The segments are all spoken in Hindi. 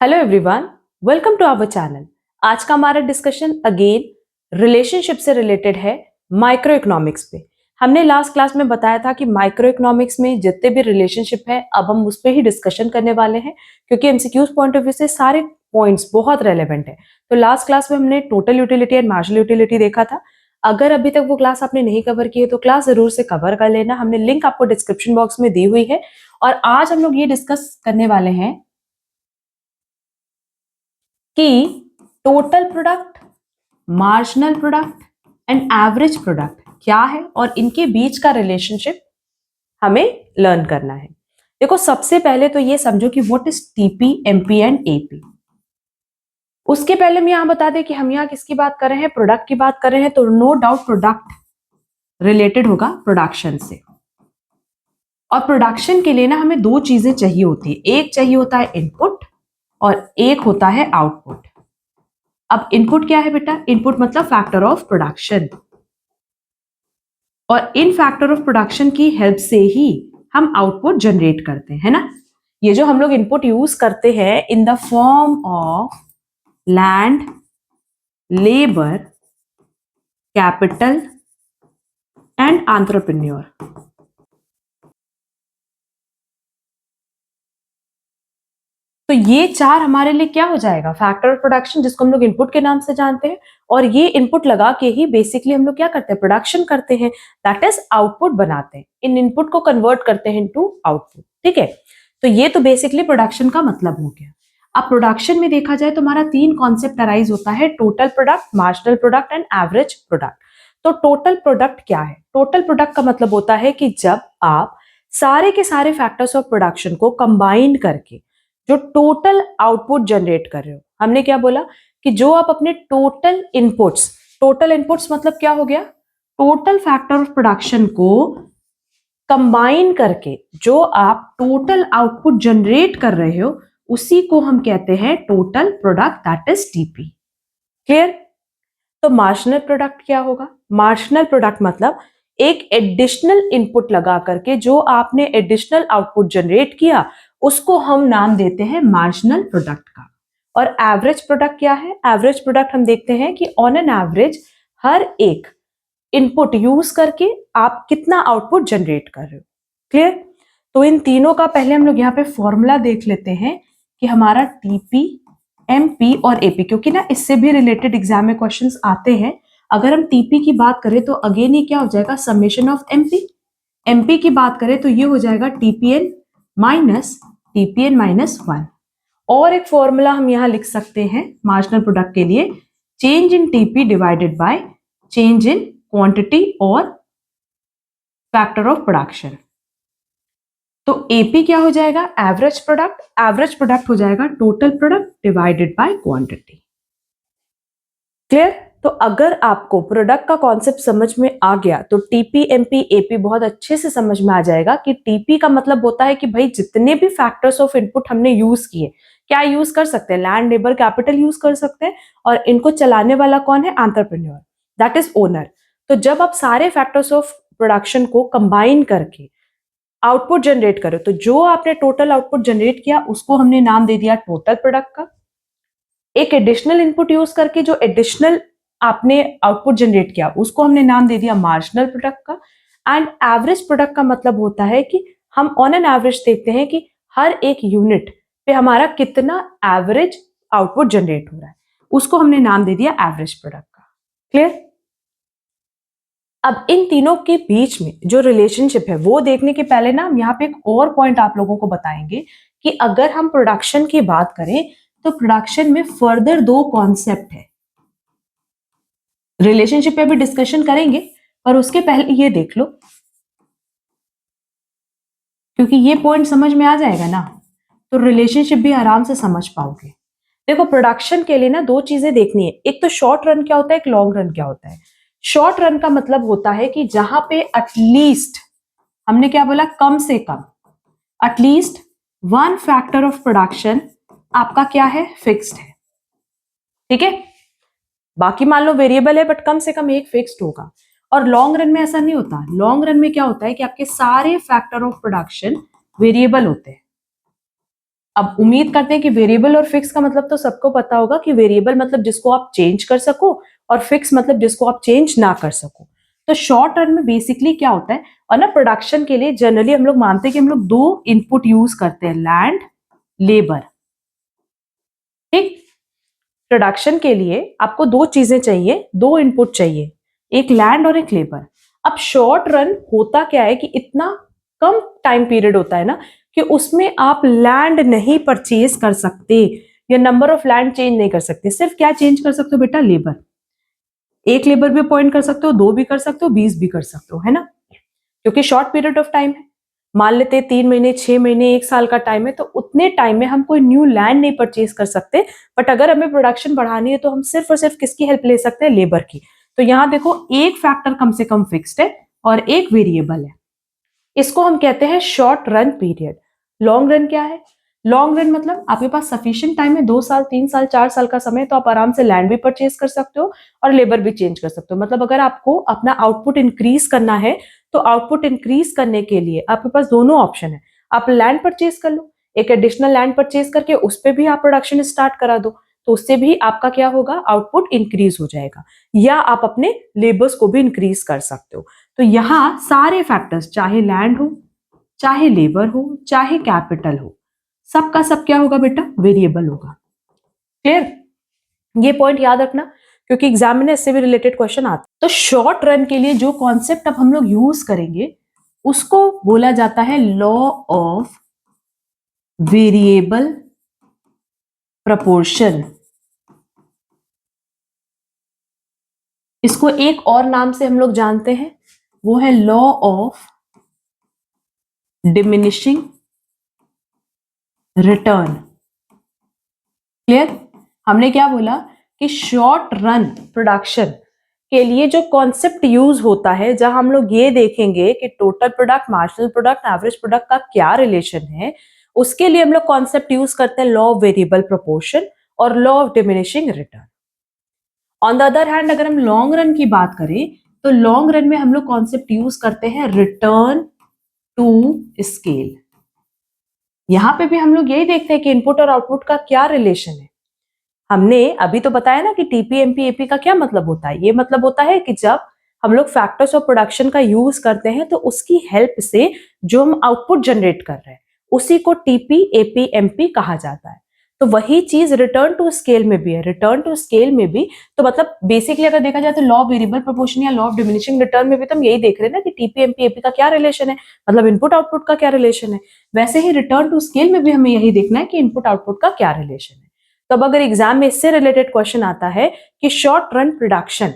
Hello everyone, welcome to our channel. आज का हमारा डिस्कशन अगेन रिलेशनशिप से रिलेटेड है माइक्रो इकोनॉमिक्स पे। हमने लास्ट क्लास में बताया था कि माइक्रो इकोनॉमिक्स में जितने भी रिलेशनशिप है अब हम उस पर ही डिस्कशन करने वाले हैं, क्योंकि एमसीक्यूज पॉइंट ऑफ व्यू से सारे पॉइंट्स बहुत रेलेवेंट है। तो लास्ट क्लास में हमने total utility and marginal utility देखा था। अगर अभी तक वो क्लास आपने नहीं कवर की है तो क्लास जरूर से कवर कर लेना, हमने लिंक आपको डिस्क्रिप्शन बॉक्स में दी हुई है। और आज हम लोग ये डिस्कस करने वाले हैं कि total product, marginal product and average product क्या है और इनके बीच का रिलेशनशिप हमें लर्न करना है। देखो, सबसे पहले तो ये समझो कि what is TP, MP and AP. उसके पहले हम यहां बता दें कि हम यहां किसकी बात कर रहे हैं, प्रोडक्ट की बात कर रहे हैं। तो नो डाउट प्रोडक्ट रिलेटेड होगा प्रोडक्शन से। और प्रोडक्शन के लिए ना हमें दो चीजें चाहिए होती है, एक चाहिए होता है इनपुट और एक होता है आउटपुट। अब इनपुट क्या है बेटा? इनपुट मतलब फैक्टर ऑफ प्रोडक्शन, और इन फैक्टर ऑफ प्रोडक्शन की हेल्प से ही हम आउटपुट जनरेट करते हैं, है ना। ये जो हम लोग इनपुट यूज करते हैं in the form of land, labour, capital and entrepreneur. तो ये चार हमारे लिए क्या हो जाएगा? फैक्टर ऑफ प्रोडक्शन, जिसको हम लोग इनपुट के नाम से जानते हैं। और ये इनपुट लगा के ही बेसिकली हम लोग क्या करते हैं? प्रोडक्शन करते हैं, दैट इज आउटपुट बनाते हैं। इन इनपुट को कन्वर्ट करते हैं इनटू आउटपुट, ठीक है। तो ये तो बेसिकली प्रोडक्शन का मतलब हो गया। अब प्रोडक्शन में देखा जाए तो हमारा तीन कॉन्सेप्ट अराइज होता है, total product, marginal product and average product. तो टोटल प्रोडक्ट क्या है? टोटल प्रोडक्ट का मतलब होता है कि जब आप सारे के सारे फैक्टर्स ऑफ प्रोडक्शन को कंबाइन करके जो टोटल आउटपुट जनरेट कर रहे हो। हमने क्या बोला कि जो आप अपने टोटल इनपुट्स मतलब क्या हो गया? टोटल फैक्टर ऑफ प्रोडक्शन को कंबाइन करके जो आप टोटल आउटपुट जनरेट कर रहे हो उसी को हम कहते हैं total product, that is TP. Clear? तो मार्जिनल प्रोडक्ट क्या होगा? मार्जिनल प्रोडक्ट मतलब एक एडिशनल इनपुट लगा करके जो आपने एडिशनल आउटपुट जनरेट किया उसको हम नाम देते हैं मार्जिनल प्रोडक्ट का। और एवरेज प्रोडक्ट क्या है? एवरेज प्रोडक्ट हम देखते हैं कि ऑन एन एवरेज हर एक इनपुट यूज करके आप कितना आउटपुट जनरेट कर रहे हो। क्लियर? तो इन तीनों का पहले हम लोग यहाँ पे फॉर्मूला देख लेते हैं कि हमारा टीपी, एमपी और एपी, क्योंकि ना इससे भी रिलेटेड एग्जाम में क्वेश्चंस आते हैं। अगर हम टीपी की बात करें तो अगेन ये क्या हो जाएगा? Summation of MP. एमपी की बात करें तो ये हो जाएगा टीपीएन माइनस 1। और एक फॉर्मूला हम यहां लिख सकते हैं मार्जिनल प्रोडक्ट के लिए, change in TP divided by change in quantity और फैक्टर ऑफ प्रोडक्शन। तो एपी क्या हो जाएगा? Average product. एवरेज प्रोडक्ट हो जाएगा total product divided by quantity. Clear? तो अगर आपको प्रोडक्ट का कॉन्सेप्ट समझ में आ गया तो टीपी, एमपी, एपी बहुत अच्छे से समझ में आ जाएगा कि टीपी का मतलब होता है कि भाई जितने भी फैक्टर्स ऑफ इनपुट हमने यूज किए, क्या यूज कर सकते हैं? लैंड, लेबर, कैपिटल यूज कर सकते हैं। और इनको चलाने वाला कौन है? Entrepreneur, that is owner. तो जब आप सारे फैक्टर्स ऑफ प्रोडक्शन को कंबाइन करके आउटपुट जनरेट करो तो जो आपने टोटल आउटपुट जनरेट किया उसको हमने नाम दे दिया टोटल प्रोडक्ट का। एक एडिशनल इनपुट यूज करके जो एडिशनल आपने आउटपुट जनरेट किया उसको हमने नाम दे दिया मार्जिनल प्रोडक्ट का। एंड एवरेज प्रोडक्ट का मतलब होता है कि हम ऑन एन एवरेज देखते हैं कि हर एक यूनिट पे हमारा कितना एवरेज आउटपुट जनरेट हो रहा है, उसको हमने नाम दे दिया एवरेज प्रोडक्ट का। क्लियर? अब इन तीनों के बीच में जो रिलेशनशिप है वो देखने के पहले ना हम यहाँ पे एक और पॉइंट आप लोगों को बताएंगे कि अगर हम प्रोडक्शन की बात करें तो प्रोडक्शन में फर्दर दो कॉन्सेप्ट है। रिलेशनशिप पे भी डिस्कशन करेंगे पर उसके पहले ये देख लो, क्योंकि ये पॉइंट समझ में आ जाएगा ना तो रिलेशनशिप भी आराम से समझ पाओगे। देखो, प्रोडक्शन के लिए ना दो चीजें देखनी है, एक तो शॉर्ट रन क्या होता है, एक लॉन्ग रन क्या होता है। शॉर्ट रन का मतलब होता है कि जहां पे एटलीस्ट, हमने क्या बोला, कम से कम at least one factor of production आपका क्या है? फिक्स्ड है। ठीक है, बाकी मान लो वेरिएबल है बट कम से कम एक फिक्स्ड होगा। और लॉन्ग रन में ऐसा नहीं होता। लॉन्ग रन में क्या होता है कि आपके सारे फैक्टर ऑफ प्रोडक्शन वेरिएबल होते हैं। अब उम्मीद करते हैं कि वेरिएबल और फिक्स का मतलब तो सबको पता होगा कि वेरिएबल मतलब जिसको आप चेंज कर सको और फिक्स मतलब जिसको आप चेंज ना कर सको। तो शॉर्ट रन में बेसिकली क्या होता है, और ना प्रोडक्शन के लिए जनरली हम लोग मानते हैं कि हम लोग दो इनपुट यूज करते हैं, लैंड, लेबर। ठीक, प्रोडक्शन के लिए आपको दो चीजें चाहिए, दो इनपुट चाहिए, एक लैंड और एक लेबर। अब शॉर्ट रन होता क्या है कि इतना कम टाइम पीरियड होता है ना कि उसमें आप लैंड नहीं परचेज कर सकते या नंबर ऑफ लैंड चेंज नहीं कर सकते। सिर्फ क्या चेंज कर सकते हो बेटा, लेबर। एक लेबर भी अपॉइंट कर सकते हो, दो भी कर सकते हो, 20 भी कर सकते हो, है ना, क्योंकि शॉर्ट पीरियड ऑफ टाइम है। मान लेते 3 महीने, 6 महीने, 1 साल का टाइम है, तो उतने टाइम में हम कोई न्यू लैंड नहीं परचेज कर सकते। बट अगर हमें प्रोडक्शन बढ़ानी है तो हम सिर्फ और सिर्फ किसकी हेल्प ले सकते हैं, लेबर की। तो यहाँ देखो एक फैक्टर कम से कम फिक्स्ड है और एक वेरिएबल है। इसको हम कहते हैं short run period. Long run क्या है, लॉन्ग रन मतलब आपके पास सफिशिएंट टाइम है, 2 साल, 3 साल, 4 साल का समय, तो आप आराम से लैंड भी परचेज कर सकते हो और लेबर भी चेंज कर सकते हो। मतलब अगर आपको अपना आउटपुट इंक्रीज करना है तो आउटपुट इंक्रीज करने के लिए आपके पास दोनों ऑप्शन है। आप लैंड परचेज कर लो, एक एडिशनल लैंड परचेज करके उस पर भी आप प्रोडक्शन स्टार्ट करा दो, तो उससे भी आपका क्या होगा, आउटपुट इंक्रीज हो जाएगा। या आप अपने लेबर्स को भी इंक्रीज कर सकते हो। तो यहाँ सारे फैक्टर्स, चाहे लैंड हो, चाहे लेबर हो, चाहे कैपिटल हो, सबका सब क्या होगा बेटा, वेरिएबल होगा। क्लियर, ये पॉइंट याद रखना क्योंकि एग्जाम में इससे भी रिलेटेड क्वेश्चन आते। तो शॉर्ट रन के लिए जो कॉन्सेप्ट अब हम लोग यूज करेंगे उसको बोला जाता है लॉ ऑफ वेरिएबल प्रपोर्शन। इसको एक और नाम से हम लोग जानते हैं, वो है law of diminishing return. Clear, हमने क्या बोला कि शॉर्ट रन प्रोडक्शन के लिए जो कॉन्सेप्ट यूज होता है, जहां हम लोग ये देखेंगे कि total product, marginal product, average product का क्या रिलेशन है, उसके लिए हम लोग कॉन्सेप्ट यूज करते हैं लॉ ऑफ वेरिएबल प्रोपोर्शन और law of diminishing return. On the other hand अगर हम लॉन्ग रन की बात करें तो लॉन्ग रन में हम लोग कॉन्सेप्ट यूज करते हैं रिटर्न टू स्केल। यहां पे भी हम लोग यही देखते हैं कि इनपुट और आउटपुट का क्या रिलेशन है। हमने अभी तो बताया ना कि टीपीएमपी एपी का क्या मतलब होता है। ये मतलब होता है कि जब हम लोग फैक्टर्स ऑफ प्रोडक्शन का यूज करते हैं तो उसकी हेल्प से जो हम आउटपुट जनरेट कर रहे हैं उसी को टीपी एपी एमपी कहा जाता है। तो वही चीज रिटर्न टू स्केल में भी है। रिटर्न टू स्केल में भी तो मतलब बेसिकली अगर देखा जाए तो लॉ ऑफ वेरिएबल प्रोपोर्शन या लॉ ऑफ डिमिनिशिंग रिटर्न में भी तो हम यही देख रहे हैं ना कि टीपीएमपी एपी का क्या रिलेशन है, मतलब इनपुट आउटपुट का क्या रिलेशन है। वैसे ही रिटर्न टू स्केल में भी हमें यही देखना है कि इनपुट आउटपुट का क्या रिलेशन है। तो अब अगर एग्जाम में इससे रिलेटेड क्वेश्चन आता है कि शॉर्ट रन प्रोडक्शन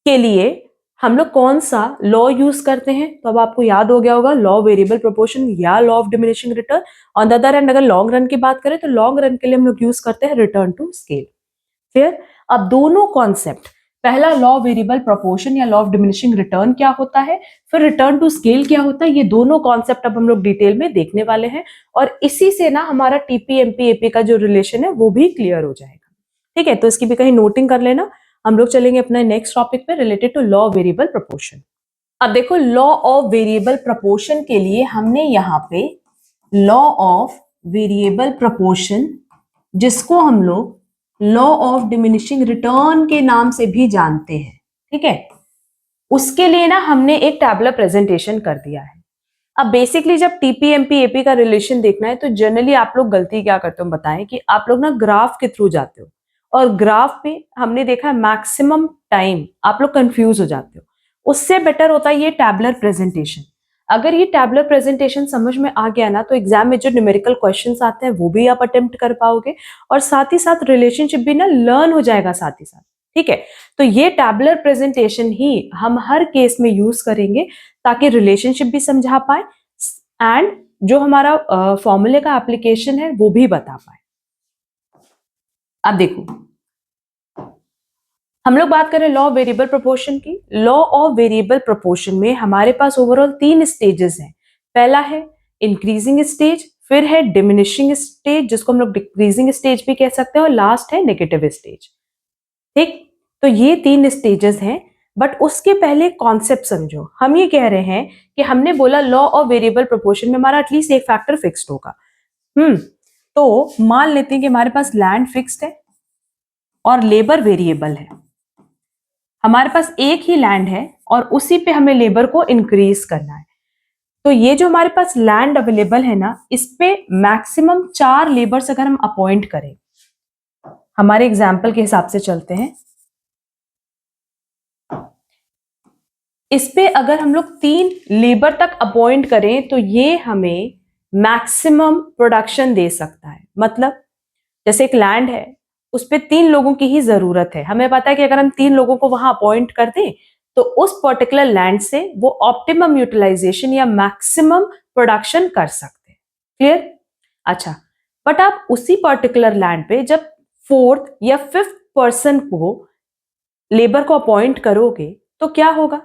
के लिए हम लोग कौन सा लॉ यूज करते हैं, तो अब आपको याद हो गया होगा लॉ वेरिएबल प्रोपोर्शन या law of diminishing return. On the other hand अगर लॉन्ग रन की बात करें तो लॉन्ग रन के लिए हम लोग यूज करते हैं रिटर्न टू स्केल। क्लियर, अब दोनों कॉन्सेप्ट, पहला लॉ वेरिएबल प्रोपोर्शन या लॉ ऑफ डिमिनिशिंग रिटर्न क्या होता है, फिर रिटर्न टू स्केल क्या होता है, ये दोनों कॉन्सेप्ट अब हम लोग डिटेल में देखने वाले हैं और इसी से ना हमारा टीपीएमपी एपी का जो रिलेशन है वो भी क्लियर हो जाएगा। ठीक है, तो इसकी भी कहीं नोटिंग कर लेना। हम लोग चलेंगे अपने नेक्स्ट टॉपिक पे related to law of variable proportion. अब देखो लॉ ऑफ वेरिएबल प्रोपोर्शन के लिए हमने यहाँ पे लॉ ऑफ वेरिएबल प्रोपोर्शन, जिसको हम लोग लॉ ऑफ डिमिनिशिंग रिटर्न के नाम से भी जानते हैं, ठीक है, उसके लिए ना हमने एक टैबुलर प्रेजेंटेशन कर दिया है। अब बेसिकली जब टीपीएमपी एपी का रिलेशन देखना है तो जनरली आप लोग गलती क्या करते हो बताएं कि आप लोग ना ग्राफ के थ्रू जाते हो और ग्राफ पे हमने देखा मैक्सिमम टाइम आप लोग कंफ्यूज हो जाते हो। उससे बेटर होता है ये टैबुलर प्रेजेंटेशन। अगर ये टैबुलर प्रेजेंटेशन समझ में आ गया ना तो एग्जाम में जो न्यूमेरिकल क्वेश्चंस आते हैं वो भी आप अटेम्प्ट कर पाओगे और साथ ही साथ रिलेशनशिप भी ना लर्न हो जाएगा साथ ही साथ। ठीक है, तो ये टैबुलर प्रेजेंटेशन ही हम हर केस में यूज करेंगे ताकि रिलेशनशिप भी समझा पाए एंड जो हमारा फॉर्मूले का एप्लीकेशन है वो भी बता पाए। अब देखो हम लोग बात करें लॉ ऑफ वेरिएबल प्रोपोर्शन की। लॉ ऑफ वेरिएबल प्रोपोर्शन में हमारे पास ओवरऑल 3 स्टेजेस हैं। पहला है इंक्रीजिंग स्टेज, फिर है डिमिनिशिंग स्टेज जिसको हम लोग डिक्रीजिंग स्टेज भी कह सकते हैं और लास्ट है नेगेटिव स्टेज। ठीक, तो ये 3 स्टेजेस हैं। बट उसके पहले कॉन्सेप्ट समझो। हम ये कह रहे हैं कि हमने बोला लॉ ऑफ वेरिएबल प्रोपोर्शन में हमारा एटलीस्ट एक फैक्टर फिक्स्ड होगा। तो मान लेते हैं कि हमारे पास लैंड फिक्स्ड है और लेबर वेरिएबल है। हमारे पास एक ही लैंड है और उसी पे हमें लेबर को इंक्रीज करना है। तो ये जो हमारे पास लैंड अवेलेबल है ना, इस पे मैक्सिमम 4 लेबर्स अगर हम अपॉइंट करें, हमारे एग्जाम्पल के हिसाब से चलते हैं, इस पे अगर हम लोग 3 लेबर तक अपॉइंट करें तो ये हमें मैक्सिमम प्रोडक्शन दे सकता है। मतलब जैसे एक लैंड है, उस पे 3 लोगों की ही जरूरत है। हमें पता है कि अगर हम 3 लोगों को वहां अपॉइंट कर दें तो उस पर्टिकुलर लैंड से वो ऑप्टिमम यूटिलाइजेशन या मैक्सिमम प्रोडक्शन कर सकते हैं। क्लियर? अच्छा, बट आप उसी पर्टिकुलर लैंड पे जब 4th या 5th पर्सन को लेबर को अपॉइंट करोगे तो क्या होगा?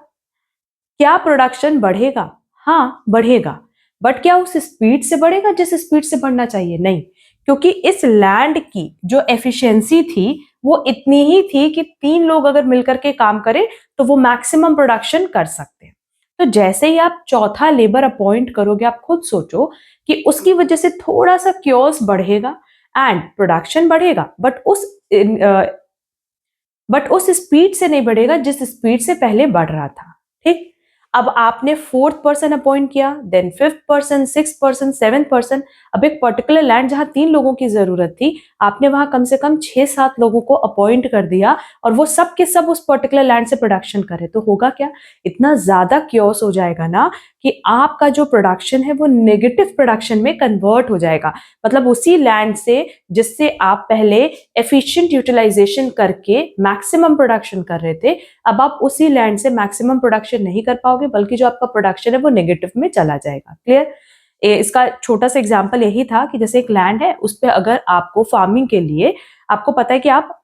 क्या प्रोडक्शन बढ़ेगा? हाँ, बढ़ेगा। बट क्या उस स्पीड से बढ़ेगा जिस स्पीड से बढ़ना चाहिए? नहीं, क्योंकि इस लैंड की जो एफिशिएंसी थी वो इतनी ही थी कि 3 लोग अगर मिलकर के काम करें तो वो मैक्सिमम प्रोडक्शन कर सकते हैं। तो जैसे ही आप चौथा लेबर अपॉइंट करोगे, आप खुद सोचो कि उसकी वजह से थोड़ा सा क्योस बढ़ेगा एंड प्रोडक्शन बढ़ेगा, बट उस स्पीड से नहीं बढ़ेगा जिस स्पीड से पहले बढ़ रहा था। ठीक? अब आपने 4th पर्सन अपॉइंट किया, then 5th person, 6th person, 7th person. अब एक पर्टिकुलर लैंड जहां 3 लोगों की जरूरत थी, आपने वहां कम से कम 6-7 लोगों को अपॉइंट कर दिया और वो सब के सब उस पर्टिकुलर लैंड से प्रोडक्शन करे। तो होगा क्या? इतना ज्यादा क्योस हो जाएगा ना कि आपका जो प्रोडक्शन है वो नेगेटिव प्रोडक्शन में कन्वर्ट हो जाएगा। मतलब उसी लैंड से जिससे आप पहले एफिशिएंट यूटिलाइजेशन करके मैक्सिमम प्रोडक्शन कर रहे थे, अब आप उसी लैंड से मैक्सिमम प्रोडक्शन नहीं कर पाओगे, बल्कि जो आपका प्रोडक्शन है वो नेगेटिव में चला जाएगा। क्लियर? इसका छोटा सा एग्जांपल यही था कि जैसे एक लैंड है, उस पर अगर आपको फार्मिंग के लिए आपको पता है कि आप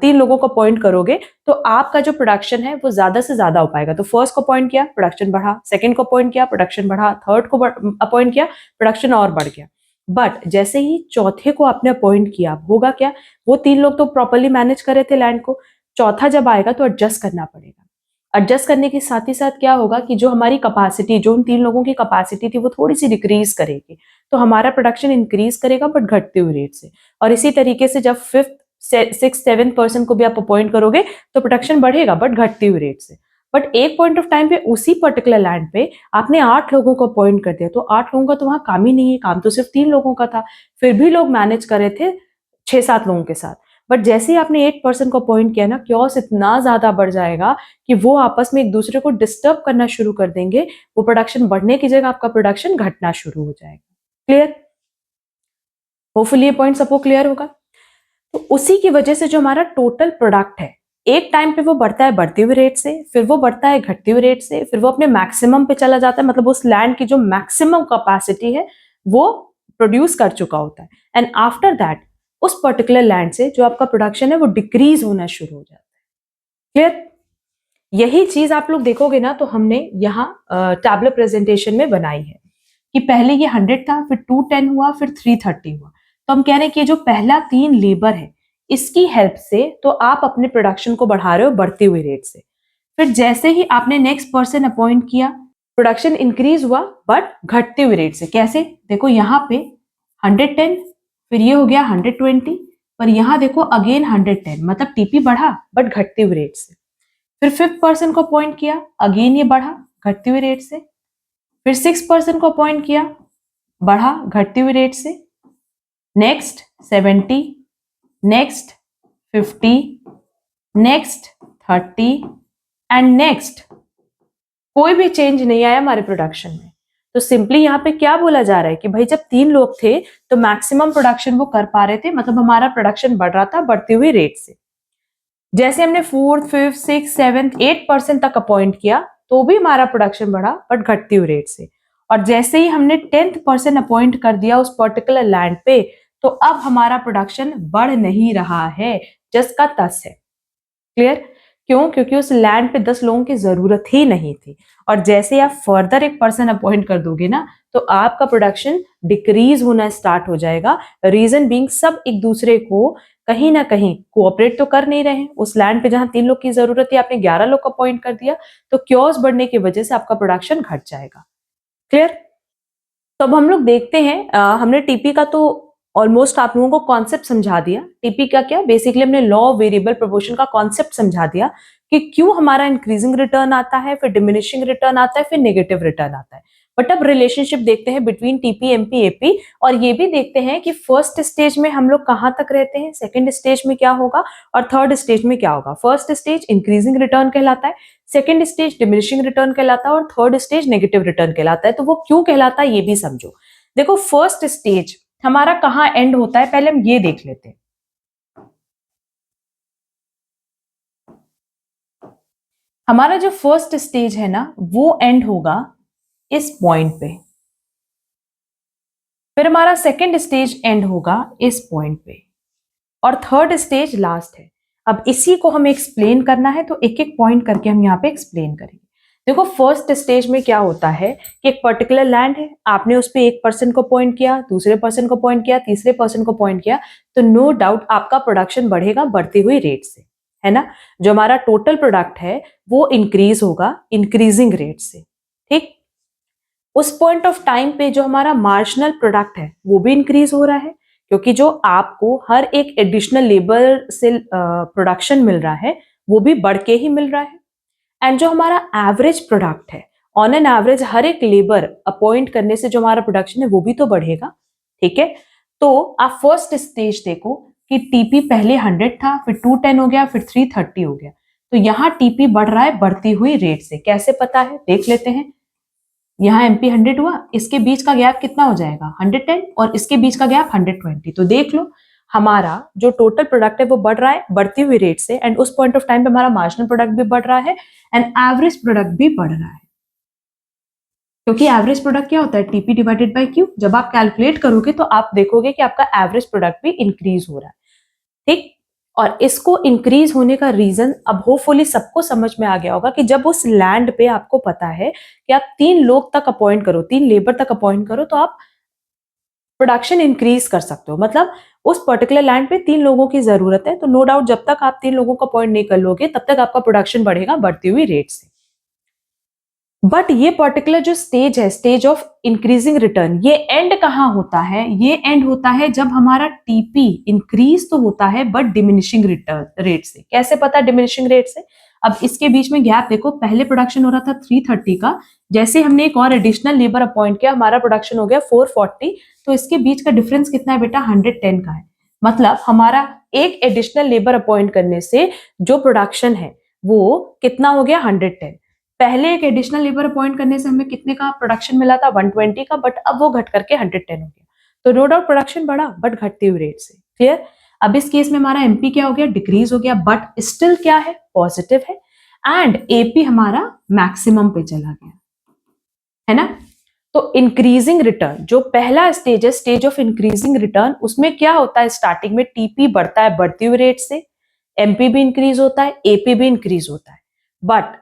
3 लोगों को अपॉइंट करोगे तो आपका जो प्रोडक्शन है वो ज्यादा से ज्यादा हो पाएगा। तो फर्स्ट को अपॉइंट किया, प्रोडक्शन बढ़ा, सेकंड को अपॉइंट किया, प्रोडक्शन बढ़ा, थर्ड को अपॉइंट किया, प्रोडक्शन और बढ़ गया। बट जैसे ही चौथे को आपने अपॉइंट किया, होगा क्या? वो 3 लोग तो प्रॉपर्ली मैनेज कर रहे थे लैंड को, चौथा जब आएगा तो एडजस्ट करना पड़ेगा। एडजस्ट करने के साथ ही साथ क्या होगा कि जो हमारी कैपेसिटी, जो उन 3 लोगों की कैपेसिटी थी, वो थोड़ी सी डिक्रीज करेगी। तो हमारा प्रोडक्शन इंक्रीज करेगा बट घटते हुए रेट से। और इसी तरीके से जब 5th 6th 7th पर्सन को भी आप अपॉइंट करोगे तो प्रोडक्शन बढ़ेगा बट घटते हुए रेट से। बट एक पॉइंट ऑफ टाइम पे उसी पर्टिकुलर लैंड पे आपने 8 लोगों को अपॉइंट कर दिया, तो 8 लोगों का तो वहां काम ही नहीं है, काम तो सिर्फ 3 लोगों का था। फिर भी लोग मैनेज कर रहे थे 6-7 लोगों के साथ। बट जैसे ही आपने 8 पर्सन को अपॉइंट किया ना, क्योस इतना ज्यादा बढ़ जाएगा कि वो आपस में एक दूसरे को डिस्टर्ब करना शुरू कर देंगे। वो प्रोडक्शन बढ़ने की जगह आपका प्रोडक्शन घटना शुरू हो जाएगा। क्लियर? होपफुली ये पॉइंट सबको क्लियर होगा। तो उसी की वजह से जो हमारा टोटल प्रोडक्ट है, एक टाइम पे वो बढ़ता है बढ़ते हुए रेट से, फिर वो बढ़ता है घटते हुए रेट से, फिर वो अपने मैक्सिमम पे चला जाता है। मतलब उस लैंड की जो मैक्सिमम कैपेसिटी है वो प्रोड्यूस कर चुका होता है, एंड आफ्टर दैट उस पर्टिकुलर लैंड से जो आपका प्रोडक्शन है वो डिक्रीज होना शुरू हो जाता है। क्लियर? यही चीज आप लोग देखोगे ना, तो हमने यहाँ टैबलेट प्रेजेंटेशन में बनाई है कि पहले ये 100 था, फिर 210 हुआ, फिर 330 हुआ। तो हम कह रहे हैं कि जो पहला 3 लेबर है, इसकी हेल्प से तो आप अपने प्रोडक्शन को बढ़ा रहे हो बढ़ते हुए रेट से। फिर जैसे ही आपने नेक्स्ट पर्सन अपॉइंट किया, प्रोडक्शन इंक्रीज हुआ बट घटते हुए रेट से। कैसे? देखो यहाँ पे 110, फिर ये हो गया 120, पर यहाँ देखो अगेन 110, मतलब टीपी बढ़ा बट घटते हुए रेट से। फिर 5th पर्सन को अपॉइंट किया, अगेन ये बढ़ा घटते हुए रेट से। फिर 6th पर्सन को अपॉइंट किया, बढ़ा घटते हुए रेट से। Next 70, next 50, next 30 and next कोई भी चेंज नहीं आया हमारे प्रोडक्शन में। तो सिंपली यहाँ पे क्या बोला जा रहा है कि भाई जब 3 लोग थे तो मैक्सिमम प्रोडक्शन वो कर पा रहे थे, मतलब हमारा प्रोडक्शन बढ़ रहा था बढ़ते हुए रेट से। जैसे हमने 4th 5th 6th 7th 8% तक अपॉइंट किया तो भी हमारा प्रोडक्शन बढ़ा बट घटते हुए रेट से। और जैसे ही हमने 10th पर्सन अपॉइंट कर दिया उस पर्टिकुलर लैंड पे, तो अब हमारा प्रोडक्शन बढ़ नहीं रहा है, जस्ट का तस है। क्लियर? क्यों? क्योंकि उस लैंड पे 10 लोगों की जरूरत ही नहीं थी। और जैसे आप फर्दर एक पर्सन अपॉइंट कर दोगे ना, तो आपका प्रोडक्शन डिक्रीज होना स्टार्ट हो जाएगा। रीजन बीइंग सब एक दूसरे को कहीं ना कहीं कोऑपरेट तो कर नहीं रहे हैं। उस लैंड पे जहां 3 लोग की जरूरत है, आपने 11 लोग को अपॉइंट कर दिया, तो क्योर्स बढ़ने की वजह से आपका प्रोडक्शन घट जाएगा। क्लियर? तो अब हम लोग देखते हैं, हमने टीपी का तो ऑलमोस्ट आप लोगों को कॉन्सेप्ट समझा दिया। टीपी का क्या, बेसिकली हमने लॉ ऑफ वेरिएबल प्रोपोर्शन का कॉन्सेप्ट समझा दिया कि क्यों हमारा इंक्रीजिंग रिटर्न आता है, फिर डिमिनिशिंग रिटर्न आता है, फिर नेगेटिव रिटर्न आता है। बट अब रिलेशनशिप देखते हैं बिटवीन टीपी, एमपी, एपी, और ये भी देखते हैं कि फर्स्ट स्टेज में हम लोग कहाँ तक रहते हैं, सेकेंड स्टेज में क्या होगा, और थर्ड स्टेज में क्या होगा। फर्स्ट स्टेज इंक्रीजिंग रिटर्न कहलाता है, सेकेंड स्टेज डिमिनिशिंग रिटर्न कहलाता है, और थर्ड स्टेज नेगेटिव रिटर्न कहलाता है। तो वो क्यों कहलाता है ये भी समझो। देखो, फर्स्ट स्टेज हमारा कहाँ एंड होता है, पहले हम ये देख लेते हैं। हमारा जो फर्स्ट स्टेज है ना, वो एंड होगा इस पॉइंट पे। फिर हमारा सेकेंड स्टेज एंड होगा इस पॉइंट पे, और थर्ड स्टेज लास्ट है। अब इसी को हमें एक्सप्लेन करना है, तो एक एक पॉइंट करके हम यहाँ पे एक्सप्लेन करेंगे। देखो, फर्स्ट स्टेज में क्या होता है कि एक पर्टिकुलर लैंड है, आपने उस पर एक पर्सन को पॉइंट किया, दूसरे पर्सन को पॉइंट किया, तीसरे पर्सन को पॉइंट किया, तो नो डाउट आपका प्रोडक्शन बढ़ेगा बढ़ती हुई रेट से, है ना। जो हमारा टोटल प्रोडक्ट है वो इंक्रीज होगा इंक्रीजिंग रेट से। ठीक, उस पॉइंट ऑफ टाइम पे जो हमारा मार्जिनल प्रोडक्ट है वो भी इंक्रीज हो रहा है, क्योंकि जो आपको हर एक एडिशनल लेबर से प्रोडक्शन मिल रहा है वो भी बढ़ के ही मिल रहा है। एंड जो हमारा एवरेज प्रोडक्ट है, ऑन एन एवरेज हर एक लेबर अपॉइंट करने से जो हमारा प्रोडक्शन है वो भी तो बढ़ेगा। ठीक है, तो आप फर्स्ट स्टेज देखो कि टीपी पहले 100 था, फिर 210 हो गया, फिर 330 हो गया। तो यहाँ टीपी बढ़ रहा है बढ़ती हुई रेट से। कैसे पता है, देख लेते हैं। यहाँ एमपी 100 हुआ, इसके बीच का गैप कितना हो जाएगा 110, और इसके बीच का गैप 120। तो देख लो, हमारा जो टोटल प्रोडक्ट है वो बढ़ रहा है बढ़ती हुई रेट से, एंड उस पॉइंट ऑफ टाइम पे हमारा मार्जिनल प्रोडक्ट भी बढ़ रहा है, एंड एवरेज प्रोडक्ट भी बढ़ रहा है। क्योंकि एवरेज प्रोडक्ट क्या होता है, टीपी डिवाइडेड बाय क्यू। जब आप कैलकुलेट करोगे तो आप देखोगे कि आपका एवरेज प्रोडक्ट भी इंक्रीज हो रहा है। ठीक, और इसको इंक्रीज होने का रीजन अब होपफुली सबको समझ में आ गया होगा कि जब उस लैंड पे आपको पता है कि आप 3 लोग तक अपॉइंट करो, 3 लेबर तक अपॉइंट करो, तो आप प्रोडक्शन इंक्रीज कर सकते हो। मतलब उस पर्टिकुलर लैंड पे 3 लोगों की जरूरत है, तो नो डाउट जब तक आप 3 लोगों को अपॉइंट नहीं कर लोगे तब तक आपका प्रोडक्शन बढ़ेगा बढ़ती हुई रेट से। बट ये पर्टिकुलर जो स्टेज है, स्टेज ऑफ इंक्रीजिंग रिटर्न, ये एंड कहाँ होता है, ये एंड होता है जब हमारा टीपी इंक्रीज तो होता है बट डिमिनिशिंग रिटर्न रेट से। कैसे पता डिमिनिशिंग रेट से, अब इसके बीच में गैप देखो, पहले प्रोडक्शन हो रहा था 330 का, जैसे हमने एक और एडिशनल लेबर अपॉइंट किया हमारा प्रोडक्शन हो गया 440, तो इसके बीच का डिफरेंस कितना है बेटा, 110 का है। मतलब हमारा एक एडिशनल लेबर अपॉइंट करने से जो प्रोडक्शन है वो कितना हो गया, 110। पहले एक एडिशनल लेबर अपॉइंट करने से हमें कितने का प्रोडक्शन मिला था, 120 का, बट अब वो घट करके 110 हो गया। तो नो डाउट प्रोडक्शन बढ़ा बट घटती हुई रेट से। क्लियर? अब इस केस में हमारा एमपी क्या हो गया, डिक्रीज हो गया, बट स्टिल क्या है, पॉजिटिव है, एंड एपी हमारा मैक्सिमम पे चला गया, है ना। तो इंक्रीजिंग रिटर्न जो पहला स्टेज है, स्टेज ऑफ इंक्रीजिंग रिटर्न, उसमें क्या होता है, स्टार्टिंग में टीपी बढ़ता है बढ़ती हुई रेट से, एमपी भी इंक्रीज होता है, एपी भी इंक्रीज होता है। बट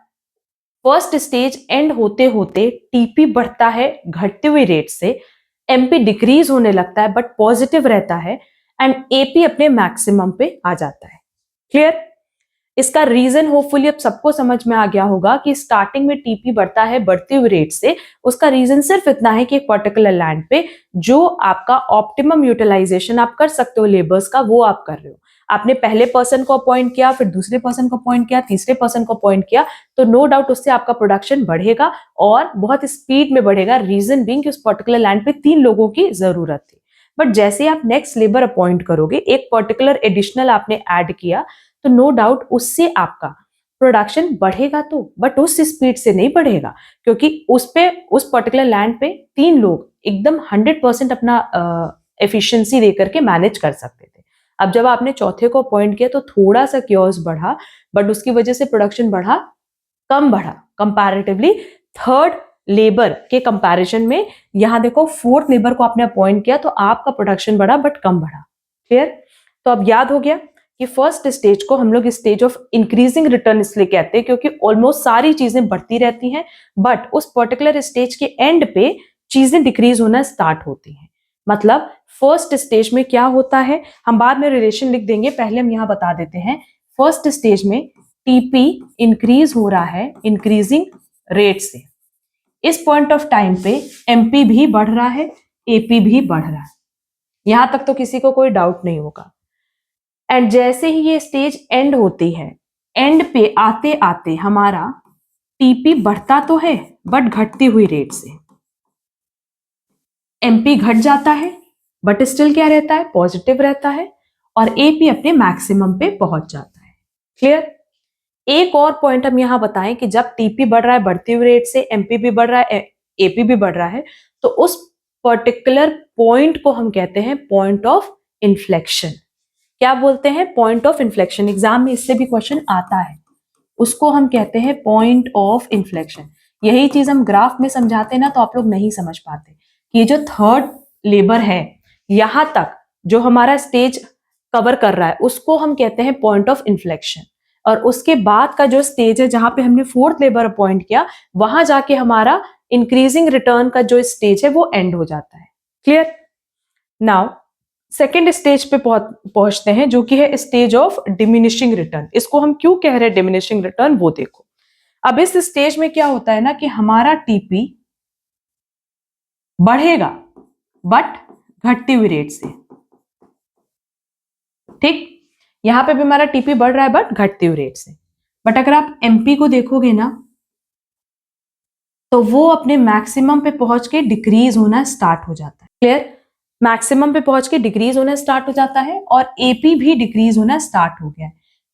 फर्स्ट स्टेज एंड होते होते टीपी बढ़ता है घटती हुई रेट से, एमपी डिक्रीज होने लगता है बट पॉजिटिव रहता है, एंड एपी अपने मैक्सिमम पे आ जाता है। क्लियर? इसका रीजन होपफुली अब सबको समझ में आ गया होगा कि स्टार्टिंग में टीपी बढ़ता है बढ़ती हुई रेट से। उसका रीजन सिर्फ इतना है कि एक पर्टिकुलर लैंड पे जो आपका ऑप्टिमम यूटिलाइजेशन आप कर सकते हो लेबर्स का, वो आप कर रहे हो। आपने पहले पर्सन को अपॉइंट किया, फिर दूसरे पर्सन को अपॉइंट किया, तीसरे पर्सन को अपॉइंट किया, तो नो डाउट उससे आपका प्रोडक्शन बढ़ेगा और बहुत स्पीड में बढ़ेगा। रीजन बीइंग कि उस पर्टिकुलर लैंड पे 3 लोगों की जरूरत थी। बट जैसे आप नेक्स्ट लेबर अपॉइंट करोगे, एक पर्टिकुलर एडिशनल आपने ऐड किया, तो नो डाउट उससे आपका प्रोडक्शन बढ़ेगा, तो बट उस स्पीड से नहीं बढ़ेगा, क्योंकि उस पर्टिकुलर लैंड पे 3 लोग एकदम 100% अपना एफिशिएंसी देकर के मैनेज कर सकते थे। अब जब आपने चौथे को अपॉइंट किया तो थोड़ा सा क्योर्स बढ़ा, बट उसकी वजह से प्रोडक्शन बढ़ा, कम बढ़ा कंपैरेटिवली थर्ड लेबर के कंपैरिजन में। यहां देखो, फोर्थ लेबर को आपने अपॉइंट किया तो आपका प्रोडक्शन बढ़ा बट कम बढ़ा। क्लियर? तो अब याद हो गया कि फर्स्ट स्टेज को हम लोग स्टेज ऑफ इंक्रीजिंग रिटर्न इसलिए कहते हैं क्योंकि ऑलमोस्ट सारी चीजें बढ़ती रहती हैं, बट उस पर्टिकुलर स्टेज के एंड पे चीजें डिक्रीज होना स्टार्ट होती हैं। मतलब फर्स्ट स्टेज में क्या होता है, हम बाद में रिलेशन लिख देंगे, पहले हम यहां बता देते हैं। फर्स्ट स्टेज में टीपी इंक्रीज हो रहा है इंक्रीजिंग रेट से। इस पॉइंट ऑफ टाइम पे एमपी भी बढ़ रहा है, एपी भी बढ़ रहा है। यहां तक तो किसी को कोई डाउट नहीं होगा। एंड जैसे ही ये स्टेज एंड होती है, एंड पे आते आते हमारा टीपी बढ़ता तो है बट घटती हुई रेट से। एमपी घट जाता है बट स्टिल क्या रहता है, पॉजिटिव रहता है, और एपी अपने मैक्सिमम पे पहुंच जाता है। क्लियर? एक और पॉइंट हम यहां बताएं कि जब टीपी बढ़ रहा है बढ़ती हुई रेट से, एमपी भी बढ़ रहा है, एपी भी बढ़ रहा है, तो उस पर्टिकुलर पॉइंट को हम कहते हैं पॉइंट ऑफ इन्फ्लेक्शन। क्या बोलते हैं? Point of inflection. एग्जाम में इससे भी क्वेश्चन आता है, उसको हम कहते हैं पॉइंट ऑफ इन्फ्लेक्शन। यही चीज हम ग्राफ में समझाते हैं ना, तो आप लोग नहीं समझ पाते कि ये जो थर्ड लेबर है, यहां तक जो हमारा स्टेज कवर कर रहा है उसको हम कहते हैं पॉइंट ऑफ इन्फ्लेक्शन, और उसके बाद का जो स्टेज है जहां पे हमने फोर्थ लेबर अपॉइंट किया, वहां जाके हमारा इंक्रीजिंग रिटर्न का जो स्टेज है वो एंड हो जाता है। क्लियर? नाउ सेकेंड स्टेज पे पहुंचते हैं, जो कि है स्टेज ऑफ डिमिनिशिंग रिटर्न। इसको हम क्यों कह रहे हैं डिमिनिशिंग रिटर्न, वो देखो। अब इस स्टेज में क्या होता है ना कि हमारा टीपी बढ़ेगा बट घटती हुई रेट से। ठीक, यहां पे भी हमारा टीपी बढ़ रहा है बट घटती हुई रेट से। बट अगर आप एमपी को देखोगे ना, तो वो अपने मैक्सिमम पे पहुंच के डिक्रीज होना स्टार्ट हो जाता है। क्लियर? मैक्सिमम पे पहुंच के डिक्रीज होना स्टार्ट हो जाता है, और एपी भी डिक्रीज होना स्टार्ट हो गया है।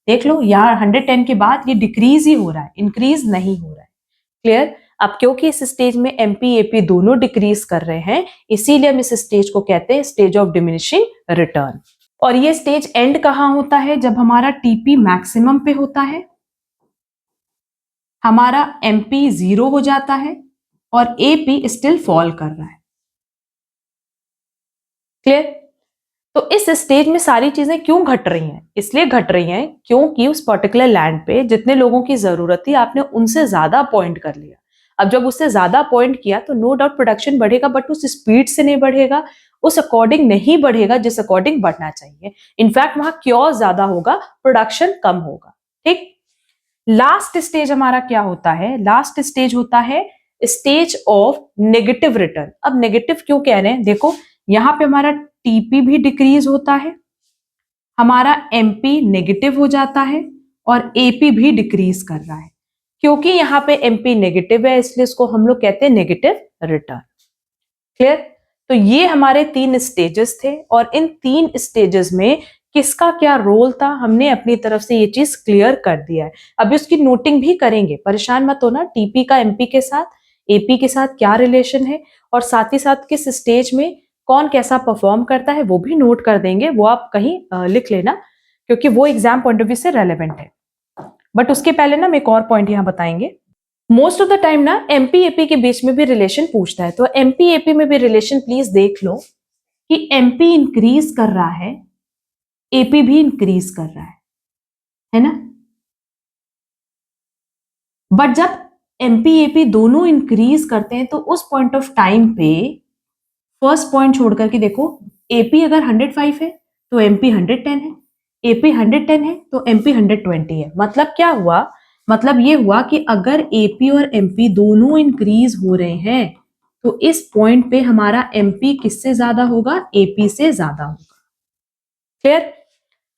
देख लो यहाँ 110 के बाद ये डिक्रीज ही हो रहा है, इंक्रीज नहीं हो रहा है। क्लियर? अब क्योंकि इस स्टेज में एमपी एपी दोनों डिक्रीज कर रहे हैं, इसीलिए हम इस स्टेज को कहते हैं स्टेज ऑफ डिमिनिशिंग रिटर्न। और ये स्टेज एंड कहां होता है? जब हमारा टीपी मैक्सिमम पे होता है, हमारा एमपी 0 हो जाता है, और एपी स्टिल फॉल कर रहा है। क्लियर? तो इस स्टेज में सारी चीजें क्यों घट रही हैं? इसलिए घट रही हैं क्योंकि उस पर्टिकुलर लैंड पे जितने लोगों की जरूरत थी आपने उनसे ज्यादा पॉइंट कर लिया। अब जब उससे ज्यादा पॉइंट किया तो नो डाउट प्रोडक्शन बढ़ेगा, बट उस स्पीड से नहीं बढ़ेगा, उस अकॉर्डिंग नहीं बढ़ेगा जिस अकॉर्डिंग बढ़ना चाहिए। इनफैक्ट वहां क्यों ज्यादा होगा, प्रोडक्शन कम होगा। ठीक, लास्ट स्टेज हमारा क्या होता है? लास्ट स्टेज होता है स्टेज ऑफ नेगेटिव रिटर्न। अब नेगेटिव क्यों कह रहे हैं? देखो यहां पे हमारा टीपी भी डिक्रीज होता है, हमारा एमपी नेगेटिव हो जाता है, और एपी भी डिक्रीज कर रहा है। क्योंकि यहां पे एमपी नेगेटिव है इसलिए इसको हम लोग कहते हैं नेगेटिव रिटर्न। क्लियर? तो ये हमारे 3 स्टेजेस थे, और इन 3 स्टेजेस में किसका क्या रोल था हमने अपनी तरफ से ये चीज क्लियर कर दिया है। अभी उसकी नोटिंग भी करेंगे, परेशान मत होना। टीपी का एमपी के साथ, एपी के साथ क्या रिलेशन है, और साथ ही साथ किस स्टेज में कौन कैसा परफॉर्म करता है वो भी नोट कर देंगे। वो आप कहीं लिख लेना, क्योंकि वो एग्जाम पॉइंट ऑफ व्यू से रेलेवेंट है। बट उसके पहले ना हम एक और पॉइंट यहां बताएंगे। मोस्ट ऑफ द टाइम ना एमपी एपी के बीच में भी रिलेशन पूछता है, तो एमपी एपी में भी रिलेशन प्लीज देख लो कि एमपी इंक्रीज कर रहा है, एपी भी इंक्रीज कर रहा है ना। बट जब एमपी एपी दोनों इंक्रीज करते हैं तो उस पॉइंट ऑफ टाइम पे फर्स्ट पॉइंट छोड़ करके देखो, एपी अगर 105 है तो एमपी 110 है, एपी 110 है तो एमपी 120 है। मतलब क्या हुआ? मतलब ये हुआ कि अगर एपी और एमपी दोनों इंक्रीज हो रहे हैं तो इस पॉइंट पे हमारा एमपी किससे ज्यादा होगा? एपी से ज्यादा होगा। क्लियर?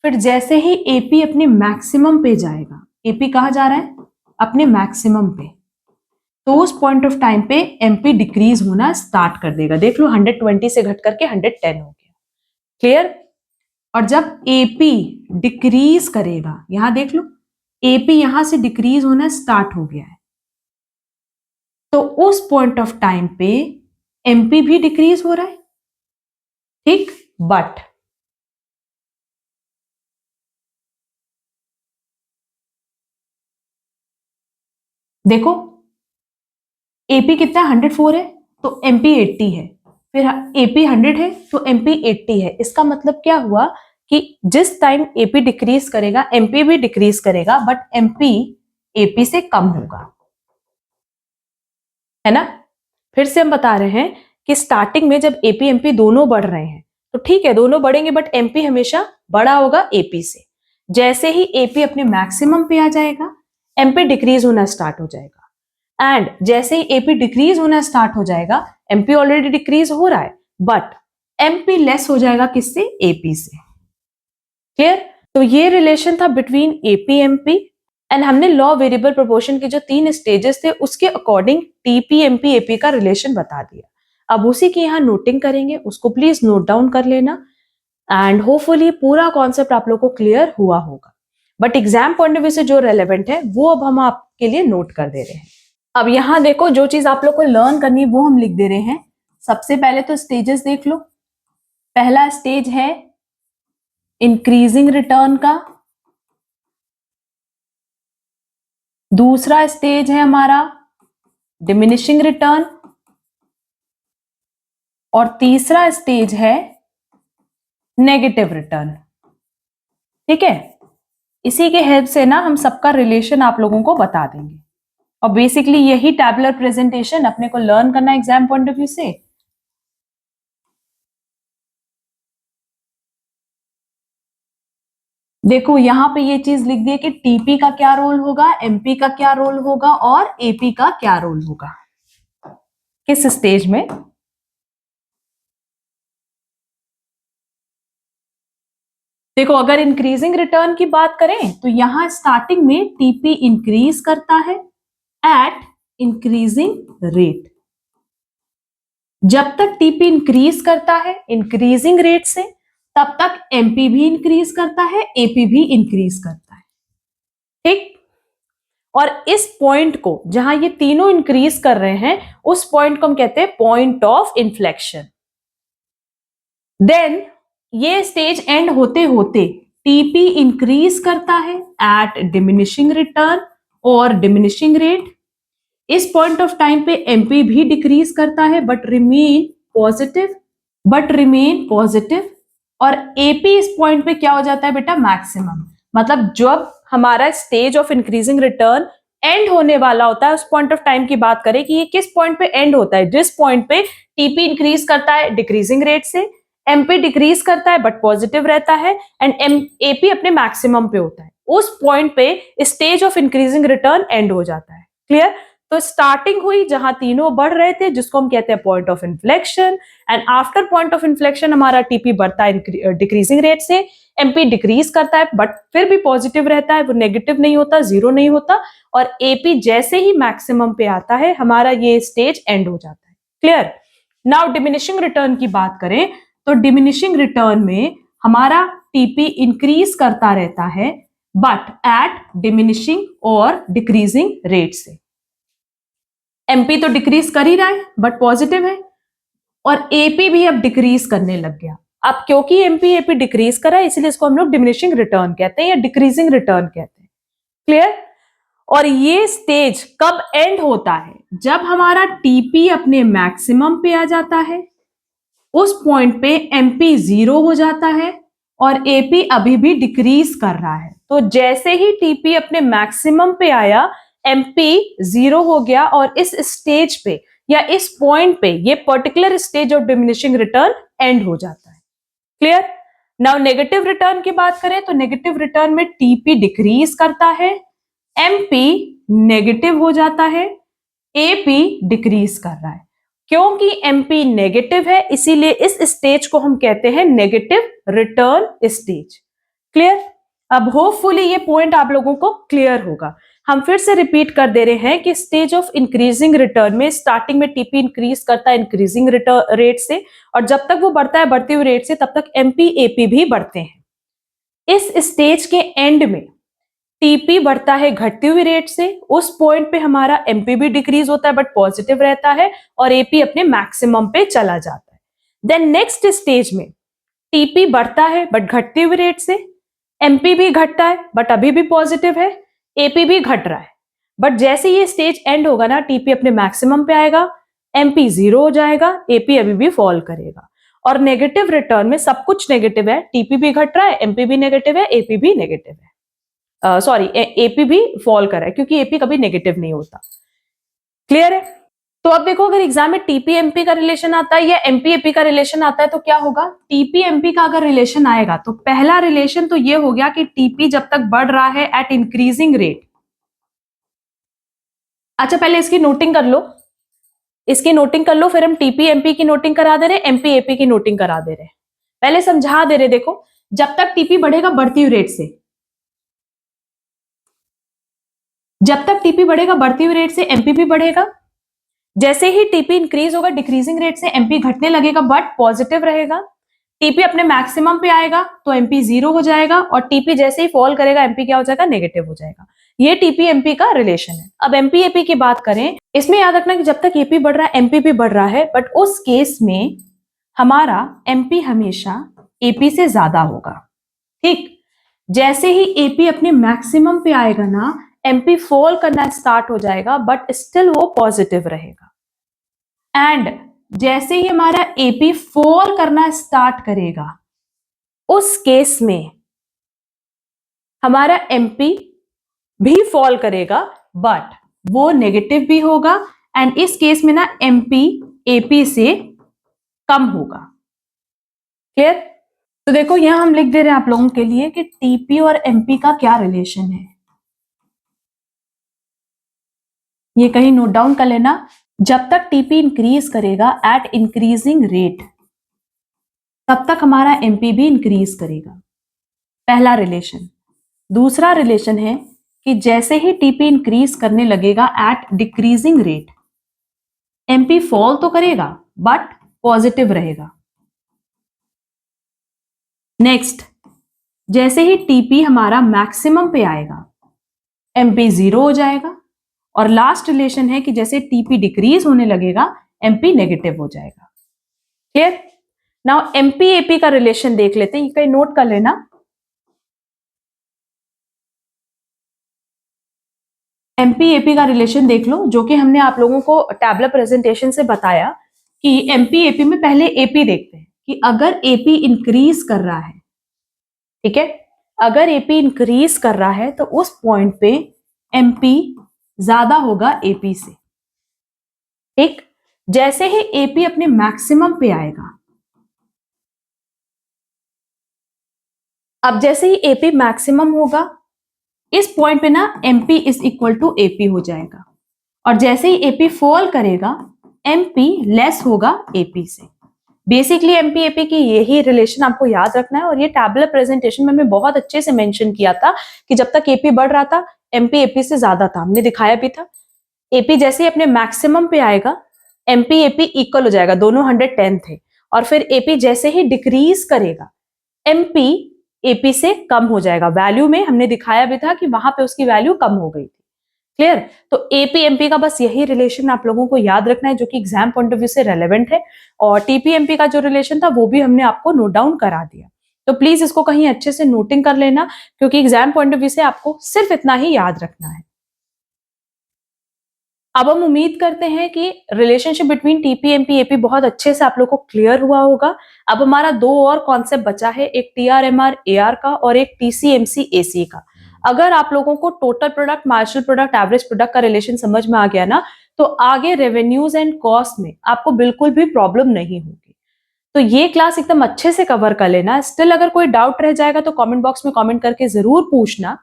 फिर जैसे ही एपी अपने मैक्सिमम पे जाएगा, एपी कहां जा रहा है? अपने मैक्सिमम पे, तो उस पॉइंट ऑफ टाइम पे एमपी डिक्रीज होना स्टार्ट कर देगा। देख लो 120 से घट करके 110 हो गया। क्लियर? और जब एपी डिक्रीज करेगा, यहां देख लो एपी यहां से डिक्रीज होना स्टार्ट हो गया है, तो उस पॉइंट ऑफ टाइम पे एमपी भी डिक्रीज हो रहा है। ठीक, बट देखो एपी कितना 104 है तो एमपी 80 है, फिर एपी 100 है तो एमपी 80 है। इसका मतलब क्या हुआ कि जिस टाइम एपी डिक्रीज करेगा एमपी भी डिक्रीज करेगा, बट एमपी एपी से कम होगा, है ना। फिर से हम बता रहे हैं कि स्टार्टिंग में जब एपी एमपी दोनों बढ़ रहे हैं तो ठीक है, दोनों बढ़ेंगे, बट एमपी हमेशा बड़ा होगा एपी से। जैसे ही एपी अपने मैक्सिमम पे आ जाएगा एमपी डिक्रीज होना स्टार्ट हो जाएगा, एंड जैसे ही एपी डिक्रीज होना स्टार्ट हो जाएगा, एमपी ऑलरेडी डिक्रीज हो रहा है, बट एमपी लेस हो जाएगा किससे, एपी से। क्लियर। तो ये रिलेशन था बिटवीन एपी एमपी, एंड हमने लॉ वेरिएबल प्रोपोर्शन के जो 3 स्टेजेस थे उसके अकॉर्डिंग टीपी एमपी एपी का रिलेशन बता दिया। अब उसी की यहाँ नोटिंग करेंगे, उसको प्लीज नोट डाउन कर लेना, एंड होपफुली पूरा कॉन्सेप्ट आप लोग को क्लियर हुआ होगा। But exam point of view से जो रेलेवेंट है वो अब हम आपके लिए नोट कर दे रहे हैं। अब यहाँ देखो, जो चीज आप लोग को लर्न करनी है वो हम लिख दे रहे हैं। सबसे पहले तो स्टेजेस देख लो। पहला स्टेज है इंक्रीजिंग रिटर्न का, दूसरा स्टेज है हमारा डिमिनिशिंग रिटर्न, और तीसरा स्टेज है नेगेटिव रिटर्न। ठीक है, इसी के हेल्प से ना हम सबका रिलेशन आप लोगों को बता देंगे, और बेसिकली यही टैबुलर प्रेजेंटेशन अपने को लर्न करना है एग्जाम पॉइंट ऑफ व्यू से। देखो यहां पे ये चीज लिख दी कि टीपी का क्या रोल होगा, एमपी का क्या रोल होगा, और एपी का क्या रोल होगा किस स्टेज में। देखो अगर इंक्रीजिंग रिटर्न की बात करें तो यहां स्टार्टिंग में टीपी इंक्रीज करता है एट इंक्रीजिंग रेट। जब तक टीपी इंक्रीज करता है इंक्रीजिंग रेट से, तब तक एमपी भी इंक्रीज करता है, एपी भी इंक्रीज करता है। ठीक। और इस पॉइंट को जहां ये तीनों इंक्रीज कर रहे हैं उस पॉइंट को हम कहते हैं पॉइंट ऑफ इन्फ्लेक्शन। देन ये स्टेज एंड होते होते टीपी इंक्रीज करता है एट डिमिनिशिंग रिटर्न और डिमिनिशिंग रेट। इस पॉइंट ऑफ टाइम पे एमपी भी डिक्रीज करता है बट रिमेन पॉजिटिव, और एपी इस पॉइंट पे क्या हो जाता है बेटा, मैक्सिमम। मतलब जब हमारा stage of increasing return and होने वाला होता है उस पॉइंट ऑफ टाइम की बात करें कि ये किस पॉइंट पे एंड होता है, जिस पॉइंट पे टीपी इंक्रीज करता है डिक्रीजिंग रेट से, एमपी डिक्रीज करता है बट पॉजिटिव रहता है, एंड एपी अपने मैक्सिमम पे होता है, उस पॉइंट पे stage of increasing return and हो जाता है। क्लियर। तो स्टार्टिंग हुई जहां तीनों बढ़ रहे थे जिसको हम कहते हैं point of inflection, and after point of inflection हमारा टीपी बढ़ता है डिक्रीजिंग रेट से, एमपी डिक्रीज करता है बट फिर भी पॉजिटिव रहता है, वो नेगेटिव नहीं होता, जीरो नहीं होता, और एपी जैसे ही मैक्सिमम पे आता है हमारा ये स्टेज एंड हो जाता है। क्लियर। नाउ डिमिनिशिंग रिटर्न की बात करें तो डिमिनिशिंग रिटर्न में हमारा टीपी इंक्रीज करता रहता है बट एट डिमिनिशिंग और डिक्रीजिंग रेट से। एमपी तो डिक्रीज कर ही रहा है बट पॉजिटिव है, और एपी भी अब डिक्रीज करने लग गया। अब क्योंकि एमपी एपी डिक्रीज करा है इसलिए इसको हम लोग डिमिनिशिंग रिटर्न कहते हैं या डिक्रीजिंग रिटर्न कहते हैं। क्लियर। और ये स्टेज कब एंड होता है, जब हमारा टीपी अपने मैक्सिमम पे आ जाता है, उस पॉइंट पे एमपी जीरो हो जाता है और एपी अभी भी डिक्रीज कर रहा है। तो जैसे ही टीपी अपने मैक्सिमम पे आया एमपी जीरो हो गया, और इस स्टेज पे या इस पॉइंट पे ये particular stage of diminishing return and हो जाता है। क्लियर। नाउ नेगेटिव रिटर्न की बात करें तो नेगेटिव रिटर्न में टीपी डिक्रीज करता है, एमपी नेगेटिव हो जाता है, एपी डिक्रीज कर रहा है। क्योंकि एमपी नेगेटिव है इसीलिए इस स्टेज को हम कहते हैं नेगेटिव रिटर्न स्टेज। क्लियर। अब होपफुली ये पॉइंट आप लोगों को क्लियर होगा। हम फिर से रिपीट कर दे रहे हैं कि स्टेज ऑफ इंक्रीजिंग रिटर्न में स्टार्टिंग में टीपी इंक्रीज करता है इंक्रीजिंग रिटर्न रेट से, और जब तक वो बढ़ता है बढ़ते हुए रेट से तब तक एमपी एपी भी बढ़ते हैं। इस स्टेज के एंड में टीपी बढ़ता है घटती हुई रेट से, उस पॉइंट पे हमारा एमपी भी डिक्रीज होता है बट पॉजिटिव रहता है, और एपी अपने मैक्सिमम पे चला जाता है। देन नेक्स्ट स्टेज में टीपी बढ़ता है बट घटती हुई रेट से, एमपी भी घटता है बट अभी भी पॉजिटिव है, एपी भी घट रहा है, बट जैसे ये स्टेज एंड होगा ना टीपी अपने मैक्सिमम पे आएगा, एमपी जीरो हो जाएगा, एपी अभी भी फॉल करेगा। और नेगेटिव रिटर्न में सब कुछ नेगेटिव है, टीपी भी घट रहा है, एमपी भी नेगेटिव है, एपी भी नेगेटिव है, सॉरी एपी भी फॉल कर रहा है क्योंकि एपी कभी नेगेटिव नहीं होता। क्लियर है? तो अब देखो अगर एग्जाम में टीपी एमपी का रिलेशन आता है या एमपी एपी का रिलेशन आता है तो क्या होगा? टीपी एमपी का अगर रिलेशन आएगा तो पहला रिलेशन तो ये हो गया कि टीपी जब तक बढ़ रहा है एट इंक्रीजिंग रेट। अच्छा पहले इसकी नोटिंग कर लो, इसकी नोटिंग कर लो, फिर हम टीपी एमपी की नोटिंग करा दे रहे, एमपी एपी की नोटिंग करा दे रहे। पहले समझा दे रहे, देखो जब तक टीपी बढ़ेगा बढ़ती हुई रेट से, जब तक टीपी बढ़ेगा बढ़ती हुई रेट से एमपी भी बढ़ेगा। जैसे ही टीपी इंक्रीज होगा डिक्रीजिंग रेट से एमपी घटने लगेगा बट पॉजिटिव रहेगा। टीपी अपने मैक्सिमम पे आएगा तो एमपी 0 हो जाएगा और टीपी जैसे ही फॉल करेगा एमपी क्या हो जाएगा? नेगेटिव हो जाएगा। ये टीपी एमपी का रिलेशन है। अब एमपी एपी की बात करें, इसमें याद रखना कि जब तक एपी बढ़ रहा है एमपी भी बढ़ रहा है, बट उस केस में हमारा एमपी हमेशा एपी से ज्यादा होगा। ठीक, जैसे ही एपी अपने मैक्सिमम पे आएगा ना एमपी फॉल करना स्टार्ट हो जाएगा बट स्टिल वो पॉजिटिव रहेगा। एंड जैसे ही हमारा एपी फॉल करना स्टार्ट करेगा उस केस में हमारा एमपी भी फॉल करेगा बट वो नेगेटिव भी होगा एंड इस केस में ना एमपी एपी से कम होगा। क्लियर? तो देखो यहां हम लिख दे रहे हैं आप लोगों के लिए कि टीपी और एमपी का क्या रिलेशन है, ये कहीं नोट डाउन कर लेना। जब तक टीपी इंक्रीज करेगा एट इंक्रीजिंग रेट तब तक हमारा एमपी भी इंक्रीज करेगा, पहला रिलेशन। दूसरा रिलेशन है कि जैसे ही टीपी इंक्रीज करने लगेगा at decreasing rate MP fall तो करेगा बट पॉजिटिव रहेगा। नेक्स्ट, जैसे ही टीपी हमारा मैक्सिमम पे आएगा एमपी 0 हो जाएगा और लास्ट रिलेशन है कि जैसे टीपी डिक्रीज होने लगेगा एमपी नेगेटिव हो जाएगा। क्लियर? नाउ एमपी एपी का रिलेशन देख लेते हैं, ये कहीं नोट कर लेना। एमपी एपी का रिलेशन देख लो, जो कि हमने आप लोगों को टैबलर प्रेजेंटेशन से बताया कि एमपी एपी में पहले एपी देखते हैं कि अगर एपी इंक्रीज कर रहा है, ठीक है, अगर एपी इंक्रीज कर रहा है तो उस पॉइंट पे एमपी ज्यादा होगा एपी से। ठीक, जैसे ही एपी अपने मैक्सिमम पे आएगा, अब जैसे ही एपी मैक्सिमम होगा इस पॉइंट पे ना MP is equal to AP हो जाएगा और जैसे ही एपी फॉल करेगा एमपी लेस होगा एपी से। बेसिकली एमपी एपी की यही रिलेशन आपको याद रखना है और ये टैबलर प्रेजेंटेशन में मैं बहुत अच्छे से मेंशन किया था कि जब तक एपी बढ़ रहा था एमपी एपी से ज्यादा था, हमने दिखाया भी था। एपी जैसे ही अपने मैक्सिमम पे आएगा एमपी एपी इक्वल हो जाएगा, दोनों 110 थे, और फिर एपी जैसे ही डिक्रीज करेगा एमपी एपी से कम हो जाएगा। वैल्यू में हमने दिखाया भी था कि वहां पे उसकी वैल्यू कम हो गई थी। क्लियर? तो एपी एमपी का बस यही रिलेशन आप लोगों को याद रखना है जो कि एग्जाम पॉइंट ऑफ व्यू से रेलेवेंट है, और टीपी एमपी का जो रिलेशन था वो भी हमने आपको नोट डाउन करा दिया। तो प्लीज इसको कहीं अच्छे से नोटिंग कर लेना क्योंकि एग्जाम पॉइंट ऑफ व्यू से आपको सिर्फ इतना ही याद रखना है। अब हम उम्मीद करते हैं कि relationship between TP MP AP बहुत अच्छे से आप लोग को क्लियर हुआ होगा। अब हमारा दो और कॉन्सेप्ट बचा है, एक टीआरएमआर एआर का और एक टीसीएमसी एसी का। अगर आप लोगों को total product, marginal product, average product का रिलेशन समझ में आ गया ना तो आगे रेवेन्यूज एंड कॉस्ट में आपको बिल्कुल भी प्रॉब्लम नहीं होगी। तो ये क्लास एकदम अच्छे से कवर कर लेना। स्टिल अगर कोई डाउट रह जाएगा तो कमेंट बॉक्स में कमेंट करके जरूर पूछना।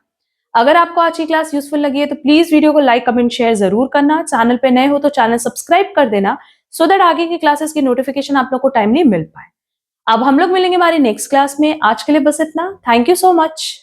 अगर आपको आज की क्लास यूजफुल लगी है तो प्लीज वीडियो को लाइक, कमेंट, शेयर जरूर करना। चैनल पे नए हो तो चैनल सब्सक्राइब कर देना सो दैट आगे की क्लासेस की नोटिफिकेशन आप लोग को टाइमली मिल पाए। अब हम लोग मिलेंगे हमारी नेक्स्ट क्लास में। आज के लिए बस इतना। Thank you so much.